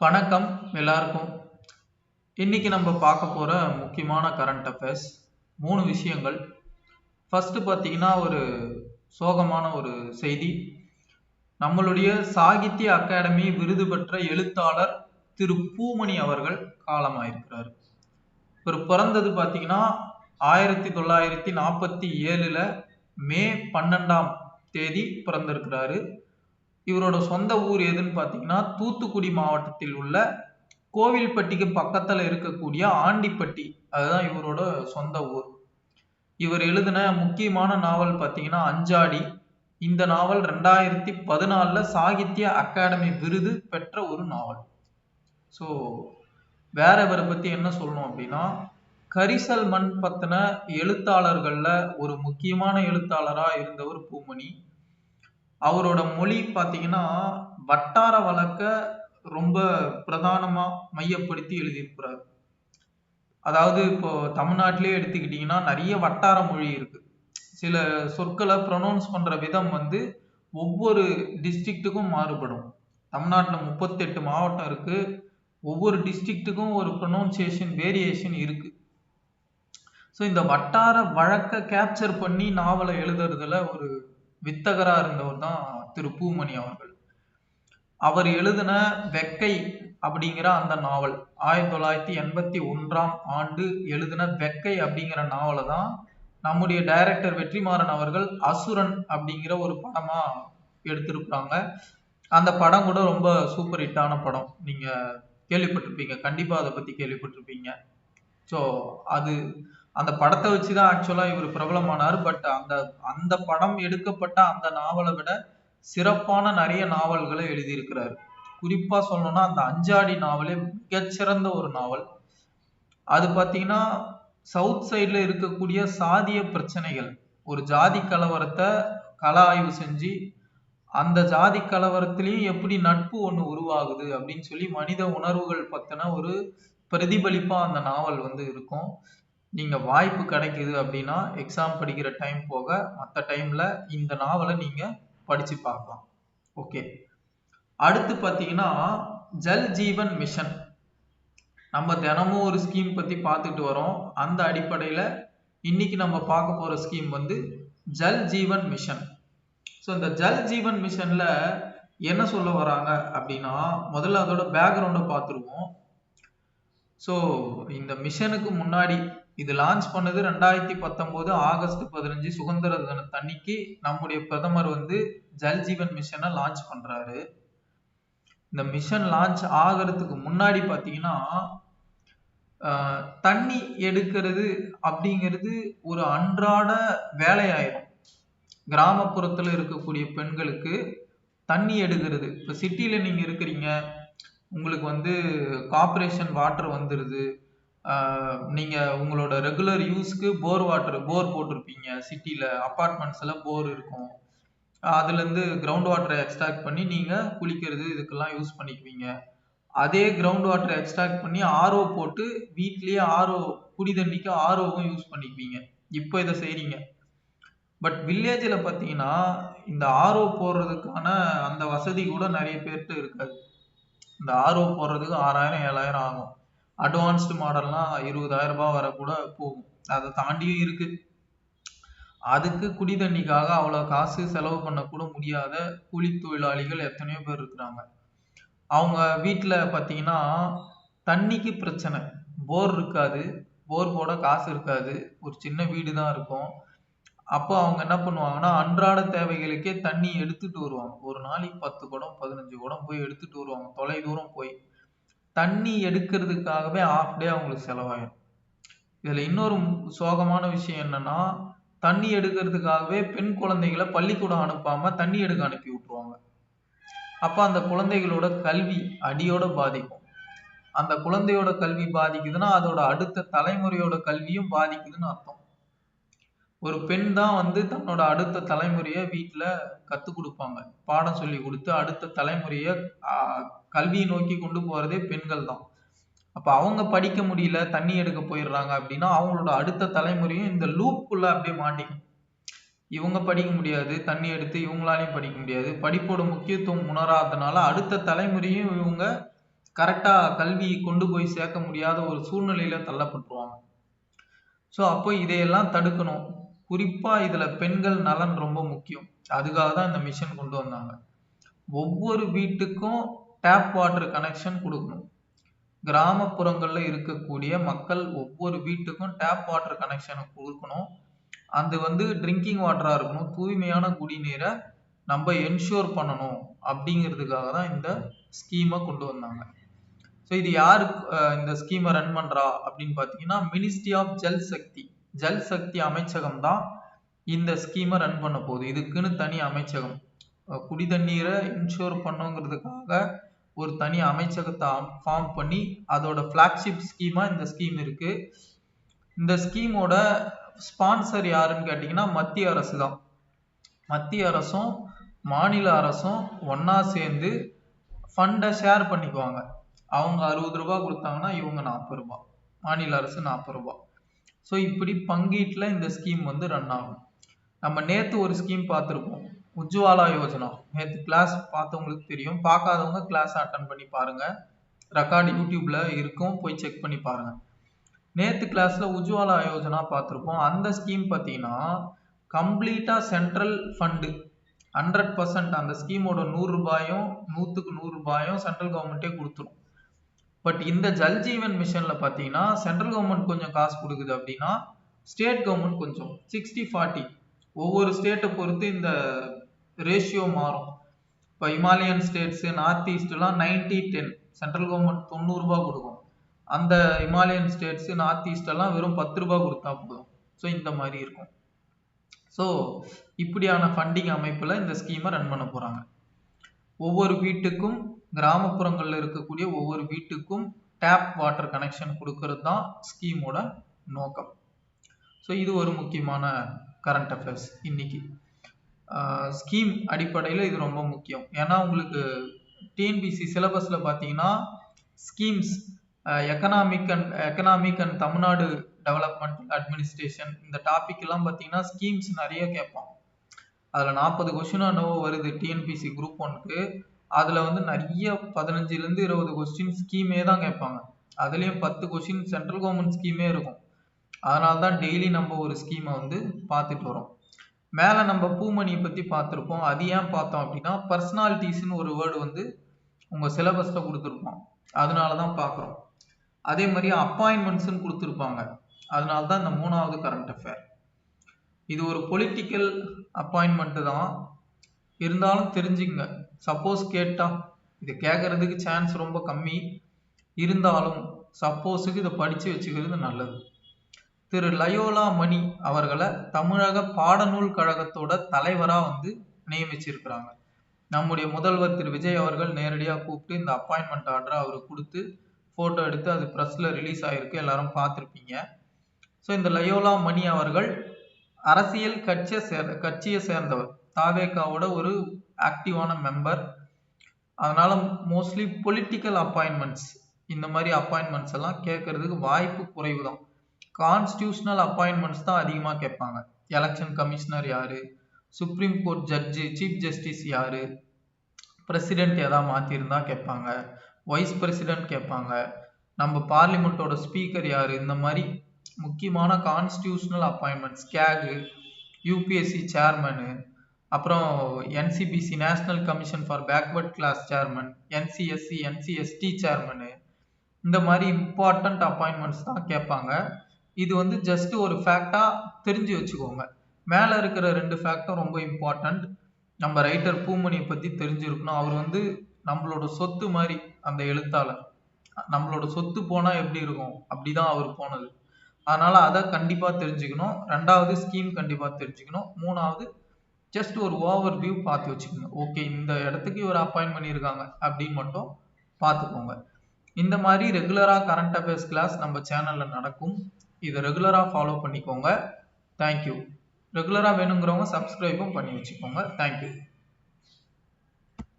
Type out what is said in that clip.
வணக்கம் எல்லாருக்கும். இன்னைக்கு நம்ம பார்க்க போற முக்கியமான கரண்ட் அஃபேர்ஸ் 3 விஷயங்கள். ஃபர்ஸ்ட் பார்த்தீங்கன்னா ஒரு சோகமான ஒரு செய்தி. நம்மளுடைய சாகித்ய அகாடமி விருது பெற்ற எழுத்தாளர் திரு பூமணி அவர்கள் காலமாயிருக்கிறார். இவர் பிறந்தது பார்த்தீங்கன்னா 1947 மே 12ஆம் தேதி பிறந்திருக்கிறாரு. இவரோட சொந்த ஊர் எதுன்னு பார்த்தீங்கன்னா தூத்துக்குடி மாவட்டத்தில் உள்ள கோவில்பட்டிக்கு பக்கத்துல இருக்கக்கூடிய ஆண்டிப்பட்டி, அதுதான் இவரோட சொந்த ஊர். இவர் எழுதின முக்கியமான நாவல் பார்த்தீங்கன்னா அஞ்சாடி. இந்த நாவல் 2014 சாகித்ய அகாடமி விருது பெற்ற ஒரு நாவல். ஸோ வேற இவரை பத்தி என்ன சொல்லணும் அப்படின்னா, கரிசல் மண் பத்தின எழுத்தாளர்கள்ல ஒரு முக்கியமான எழுத்தாளரா இருந்தவர் பூமணி. அவரோட மொழி பார்த்தீங்கன்னா வட்டார வழக்க ரொம்ப பிரதானமா மையப்படுத்தி எழுதியிருக்கிறார். அதாவது இப்போ தமிழ்நாட்டிலே எடுத்துக்கிட்டீங்கன்னா நிறைய வட்டார மொழி இருக்கு. சில சொற்களை ப்ரொனவுன்ஸ் பண்ற விதம் ஒவ்வொரு டிஸ்ட்ரிக்ட்டுக்கும் மாறுபடும். தமிழ்நாட்டுல 38 மாவட்டம் இருக்கு. ஒவ்வொரு டிஸ்ட்ரிக்ட்டுக்கும் ஒரு ப்ரொனவுன்சியேஷன் வேரியேஷன் இருக்கு. ஸோ இந்த வட்டார வழக்க கேப்சர் பண்ணி நாவலை எழுதுறதுல ஒரு வித்தகரா இருந்தவர் தான் திரு பூமணி அவர்கள். அவர் எழுதின வெக்கை அப்படிங்கிற அந்த நாவல் 1981ஆம் ஆண்டு எழுதின வெக்கை அப்படிங்கிற நாவலை தான் நம்முடைய டைரக்டர் வெற்றிமாறன் அவர்கள் அசுரன் அப்படிங்கிற ஒரு படமா எடுத்திருப்பாங்க. அந்த படம் கூட ரொம்ப சூப்பர் ஹிட்டான படம். நீங்க கேள்விப்பட்டிருப்பீங்க, கண்டிப்பா அதை பத்தி கேள்விப்பட்டிருப்பீங்க. ஸோ அது அந்த படத்தை வச்சுதான் ஆக்சுவலா இவர் பிரபலமானார். பட் அந்த அந்த படம் எடுக்கப்பட்ட அந்த நாவலை விட சிறப்பான நிறைய நாவல்களை எழுதியிருக்கிறார். குறிப்பா சொல்லணும்னா அந்த அஞ்சாடி நாவலே மிகச்சிறந்த ஒரு நாவல். அது பாத்தீங்கன்னா சவுத் சைட்ல இருக்கக்கூடிய சாதிய பிரச்சனைகள், ஒரு ஜாதி கலவரத்தை கள ஆய்வு செஞ்சு அந்த ஜாதி கலவரத்திலையும் எப்படி நட்பு ஒண்ணு உருவாகுது அப்படின்னு சொல்லி மனித உணர்வுகள் பத்தின ஒரு பிரதிபலிப்பா அந்த நாவல் இருக்கும். நீங்க வாய்ப்பு கிடைக்குது அப்படின்னா எக்ஸாம் படிக்கிற டைம் போக மற்ற டைம்ல இந்த நாவலை நீங்க படிச்சு பார்க்கலாம். ஓகே, அடுத்து பாத்தீங்கன்னா ஜல் ஜீவன் மிஷன். நம்ம தினமும் ஒரு ஸ்கீம் பத்தி பார்த்துட்டு வரோம். அந்த அடிப்படையில இன்னைக்கு நம்ம பார்க்க போற scheme Jal Jeevan mission. So இந்த ஜல் ஜீவன் மிஷன்ல என்ன சொல்ல வராங்க அப்படின்னா, முதல்ல அதோட பேக்ரவுண்டை பார்த்துருவோம். ஸோ இந்த மிஷனுக்கு முன்னாடி இது லான்ச் பண்ணது 2019 ஆகஸ்ட் 15 சுதந்திர தினத்தன்னைக்கு நம்முடைய பிரதமர் ஜல் ஜீவன் மிஷனை லான்ச் பண்றாரு. இந்த மிஷன் லான்ச் ஆகிறதுக்கு முன்னாடி பாத்தீங்கன்னா தண்ணி எடுக்கிறது அப்படிங்கிறது ஒரு அன்றாட வேலையாயிரும். கிராமப்புறத்துல இருக்கக்கூடிய பெண்களுக்கு தண்ணி எடுக்கிறது, இப்ப சிட்டில நீங்க இருக்கிறீங்க, உங்களுக்கு கார்பரேஷன் வாட்டர் வந்துருது, நீங்க உங்களோட ரெகுலர் யூஸ்க்கு போர் போட்டிருப்பீங்க. சிட்டில அபார்ட்மெண்ட்ஸ்ல போர் இருக்கும். அதுல இருந்து கிரவுண்ட் வாட்டரை எக்ஸ்ட்ராக்ட் பண்ணி நீங்க குளிக்கிறது இதுக்கெல்லாம் யூஸ் பண்ணிக்குவீங்க. அதே கிரவுண்ட் வாட்டரை எக்ஸ்ட்ராக்ட் பண்ணி ஆர்ஓ போட்டு வீட்லயே ஆர்ஓ குடி தண்ணிக்கு ஆர்ஓவும் யூஸ் பண்ணிக்குவீங்க. இப்போ இதை செய்றீங்க. பட் வில்லேஜ்ல பாத்தீங்கன்னா இந்த ஆர்ஓ போடுறதுக்கான அந்த வசதி கூட நிறைய பேர்கிட்ட இருக்காது. இந்த ஆர்ஓ போடுறதுக்கு 6000 7000 ஆகும். அட்வான்ஸ்டு மாடல்லாம் 20,000 ரூபாய் வரை கூட போகும். அதை தாண்டியும் இருக்கு. அதுக்கு குடி தண்ணிக்காக அவ்வளவு காசு செலவு பண்ண கூட முடியாத கூலி தொழிலாளிகள் எத்தனையோ பேர் இருக்கிறாங்க. அவங்க வீட்டுல பாத்தீங்கன்னா தண்ணிக்கு பிரச்சனை. போர் இருக்காது, போர் போட காசு இருக்காது, ஒரு சின்ன வீடு தான் இருக்கும். அப்போ அவங்க என்ன பண்ணுவாங்கன்னா அன்றாட தேவைகளுக்கே தண்ணி எடுத்துட்டு வருவாங்க. ஒரு நாளைக்கு 10 குடம் 15 குடம் போய் எடுத்துட்டு வருவாங்க, தொலை தூரம் போய். தண்ணி எடுக்கிறதுக்காகவே ஹாஃப் டே அவங்களுக்கு செலவாயிடும். இதுல இன்னொரு சோகமான விஷயம் என்னன்னா, தண்ணி எடுக்கிறதுக்காகவே பெண் குழந்தைகளை பள்ளிக்கூடம் அனுப்பாம தண்ணி எடுக்க அனுப்பி விட்டுருவாங்க. அப்ப அந்த குழந்தைகளோட கல்வி அடியோட பாதிக்கும். அந்த குழந்தையோட கல்வி பாதிக்குதுன்னா அதோட அடுத்த தலைமுறையோட கல்வியும் பாதிக்குதுன்னு அர்த்தம். ஒரு பெண் தான் தன்னோட அடுத்த தலைமுறைய வீட்டுல கத்து கொடுப்பாங்க, பாடம் சொல்லி கொடுத்து அடுத்த தலைமுறைய கல்வியை நோக்கி கொண்டு போறதே பெண்கள் தான். அப்ப அவங்க படிக்க முடியல, தண்ணி எடுக்க போயிடுறாங்க அப்படின்னா அவங்களோட அடுத்த தலைமுறையும் இந்த லூப்புக்குள்ள அப்படியே மாட்டிக்கும். இவங்க படிக்க முடியாது, தண்ணி எடுத்து இவங்களாலையும் படிக்க முடியாது, படிப்போட முக்கியத்துவம் உணராதனால அடுத்த தலைமுறையும் இவங்க கரெக்டாக கல்வி கொண்டு போய் சேர்க்க முடியாத ஒரு சூழ்நிலையில தள்ளப்பட்டுருவாங்க. ஸோ அப்போ இதையெல்லாம் தடுக்கணும். குறிப்பாக இதில் பெண்கள் நலன் ரொம்ப முக்கியம். அதுக்காக தான் இந்த மிஷன் கொண்டு வந்தாங்க. ஒவ்வொரு வீட்டுக்கும் டேப் வாட்டர் கனெக்ஷன் கொடுக்கணும். கிராமப்புறங்களில் இருக்கக்கூடிய மக்கள் ஒவ்வொரு வீட்டுக்கும் டேப் வாட்டர் கனெக்ஷனை கொடுக்கணும். அது ட்ரிங்கிங் வாட்டராக இருக்கணும். தூய்மையான குடிநீரை நம்ம என்ஷூர் பண்ணணும் அப்படிங்கிறதுக்காக தான் இந்த ஸ்கீமை கொண்டு வந்தாங்க. ஸோ இது யாரு இந்த ஸ்கீமை ரன் பண்றா அப்படின்னு பார்த்தீங்கன்னா, மினிஸ்ட்ரி ஆஃப் ஜல் சக்தி அமைச்சகம் தான் இந்த ஸ்கீமை ரன் பண்ண போகுது. இதுக்குன்னு தனி அமைச்சகம், குடி தண்ணீரை இன்ஷூர் பண்ணுங்கிறதுக்காக ஒரு தனி அமைச்சகத்தை ஃபார்ம் பண்ணி அதோட ஃபிளாக்ஷிப் ஸ்கீமா இந்த ஸ்கீம் இருக்கு. இந்த ஸ்கீமோட ஸ்பான்சர் யாருன்னு கேட்டிங்கன்னா மத்திய அரசு தான். மத்திய அரசும் மாநில அரசும் ஒன்னா சேர்ந்து ஃபண்டை ஷேர் பண்ணிக்குவாங்க. அவங்க 60 ரூபாய் கொடுத்தாங்கன்னா இவங்க 40 ரூபாய், மாநில அரசு 40 ரூபாய். ஸோ இப்படி பங்கீட்டில் இந்த ஸ்கீம் ரன் ஆகும். நம்ம நேற்று ஒரு ஸ்கீம் பார்த்துருப்போம், உஜ்வாலா யோஜனா. நேற்று கிளாஸ் பார்த்தவங்களுக்கு தெரியும், பார்க்காதவங்க கிளாஸ் அட்டன் பண்ணி பாருங்க, ரெக்கார்டு யூடியூப்ல இருக்கும், போய் செக் பண்ணி பாருங்க. நேற்று கிளாஸ்ல உஜ்வாலா யோஜனா பார்த்துருப்போம். அந்த ஸ்கீம் பார்த்தீங்கன்னா கம்ப்ளீட்டா சென்ட்ரல் ஃபண்டு 100%. அந்த ஸ்கீமோட 100 ரூபாயும் 100க்கு 100 ரூபாயும் சென்ட்ரல் கவர்மெண்ட்டே கொடுத்துரும். பட் இந்த ஜல்ஜீவன் மிஷன்ல பார்த்தீங்கன்னா சென்ட்ரல் கவர்மெண்ட் கொஞ்சம் காசு கொடுக்குது அப்படின்னா ஸ்டேட் கவர்மெண்ட் கொஞ்சம் 60-40. ஒவ்வொரு ஸ்டேட்டை பொறுத்து இந்த ரேஷியோ மாறும். இப்போ இமாலயன் ஸ்டேட்ஸ், நார்த் ஈஸ்ட்லாம் 90-10, சென்ட்ரல் கவர்மெண்ட் 90 ரூபாய் கொடுக்கும். அந்த இமாலயன் ஸ்டேட்ஸ், நார்த் ஈஸ்ட் எல்லாம் வெறும் 10 ரூபாய் கொடுத்தா போதும். ஸோ இந்த மாதிரி இருக்கும். ஸோ இப்படியான ஃபண்டிங் அமைப்பில் இந்த ஸ்கீமை ரன் பண்ண போகிறாங்க. ஒவ்வொரு வீட்டுக்கும், கிராமப்புறங்களில் இருக்கக்கூடிய ஒவ்வொரு வீட்டுக்கும் டேப் வாட்டர் கனெக்ஷன் கொடுக்கறது தான் ஸ்கீமோட நோக்கம். ஸோ இது ஒரு முக்கியமான கரண்ட் அஃபேர்ஸ் இன்னைக்கு. ஸ்கீம் அடிப்படையில் இது ரொம்ப முக்கியம். ஏன்னா உங்களுக்கு டிஎன்பிசி சிலபஸில் பார்த்தீங்கன்னா schemes, economic and Tamil Nadu development administration, இந்த டாபிக் எல்லாம் பார்த்தீங்கன்னா ஸ்கீம்ஸ் நிறைய கேட்பான். அதில் 40 கொஸ்டின் என்னவோ வருது டிஎன்பிசி குரூப் 1க்கு. அதில் நிறைய 15லேருந்து 20 கொஸ்டின் ஸ்கீமே தான் கேட்பாங்க. அதுலேயும் 10 கொஸ்டின் சென்ட்ரல் கவர்மெண்ட் ஸ்கீமே இருக்கும். அதனால தான் டெய்லி நம்ம ஒரு ஸ்கீமை பார்த்துட்டு வரோம். மேலே நம்ம பூமணியை பற்றி பார்த்துருப்போம். அது ஏன் பார்த்தோம் அப்படின்னா பர்சனாலிட்டிஸ்ன்னு ஒரு வேர்டு உங்கள் சிலபஸில் கொடுத்துருப்போம், அதனால தான் பார்க்குறோம். அதே மாதிரி அப்பாயின்மெண்ட்ஸ்ன்னு கொடுத்துருப்பாங்க, அதனால தான் இந்த 3வது கரண்ட் அஃபேர். இது ஒரு பொலிட்டிக்கல் அப்பாயின்மெண்ட் தான், இருந்தாலும் தெரிஞ்சுங்க. சப்போஸ் கேட்டா, இது கேட்கறதுக்கு சான்ஸ் ரொம்ப கம்மி, இருந்தாலும் சப்போஸுக்கு இதை படித்து வச்சுக்கிறது நல்லது. திரு லயோலா மணி அவர்களை தமிழக பாடநூல் கழகத்தோட தலைவராக நியமிச்சிருக்கிறாங்க. நம்முடைய முதல்வர் திரு விஜய் அவர்கள் நேரடியாக கூப்பிட்டு இந்த அப்பாயின்மெண்ட் ஆர்டரை அவருக்கு கொடுத்து ஃபோட்டோ எடுத்து அது ப்ரெஸ்ஸில் ரிலீஸ் ஆகிருக்கு, எல்லாரும் பார்த்துருப்பீங்க. ஸோ இந்த லயோலா மணி அவர்கள் அரசியல் கட்சியை சேர்ந்தவர், தாவேகாவோட ஒரு ஆக்டிவான மெம்பர். அதனால மோஸ்ட்லி பொலிட்டிக்கல் அப்பாயின்மெண்ட்ஸ், இந்த மாதிரி அப்பாயின்மெண்ட்ஸ் எல்லாம் கேட்கறதுக்கு வாய்ப்பு குறைவு தான். கான்ஸ்டியூஷனல் அப்பாயின்மெண்ட்ஸ் தான் அதிகமாக கேட்பாங்க. எலெக்ஷன் கமிஷனர் யாரு, supreme court judge, chief justice யாரு, பிரசிடென்ட் எதாவது மாற்றிருந்தா கேட்பாங்க, வைஸ் பிரசிடென்ட் கேட்பாங்க, நம்ம பார்லிமெண்ட்டோட ஸ்பீக்கர் யாரு, இந்த மாதிரி முக்கியமான கான்ஸ்டியூஷனல் அப்பாயின்மெண்ட்ஸ், கேகு, யூபிஎஸ்சி சேர்மனு, அப்புறம் NCBC national commission for backward class chairman, NCSC NCST chairman, இந்த மாதிரி இம்பார்ட்டன்ட் அப்பாயின்மெண்ட்ஸ் தான் கேட்பாங்க. இது ஜஸ்ட் ஒரு ஃபேக்டா தெரிஞ்சு வச்சுக்கோங்க. மேலே இருக்கிற 2 ஃபேக்டும் ரொம்ப இம்பார்ட்டன்ட். நம்ம ரைட்டர் பூமணியை பற்றி தெரிஞ்சிருக்கணும். அவர் நம்மளோட சொத்து மாதிரி, அந்த எழுத்தாளர். நம்மளோட சொத்து போனால் எப்படி இருக்கும், அப்படிதான் அவர் போனது. அதனால அதை கண்டிப்பாக தெரிஞ்சுக்கணும். 2வது ஸ்கீம் கண்டிப்பாக தெரிஞ்சுக்கணும். 3வது ஜஸ்ட் ஒரு ஓவர் வியூ பார்த்து வச்சுக்கோங்க. ஓகே, இந்த இடத்துக்கு இவர் அப்பாயின்ட் பண்ணியிருக்காங்க அப்படின்னு மட்டும் பார்த்துக்கோங்க. இந்த மாதிரி ரெகுலராக கரண்ட் அஃபேர்ஸ் கிளாஸ் நம்ம சேனலில் நடக்கும். இதை ரெகுலராக ஃபாலோ பண்ணிக்கோங்க. தேங்க்யூ. ரெகுலராக வேணுங்கிறவங்க சப்ஸ்கிரைபும் பண்ணி வச்சுக்கோங்க. தேங்க்யூ.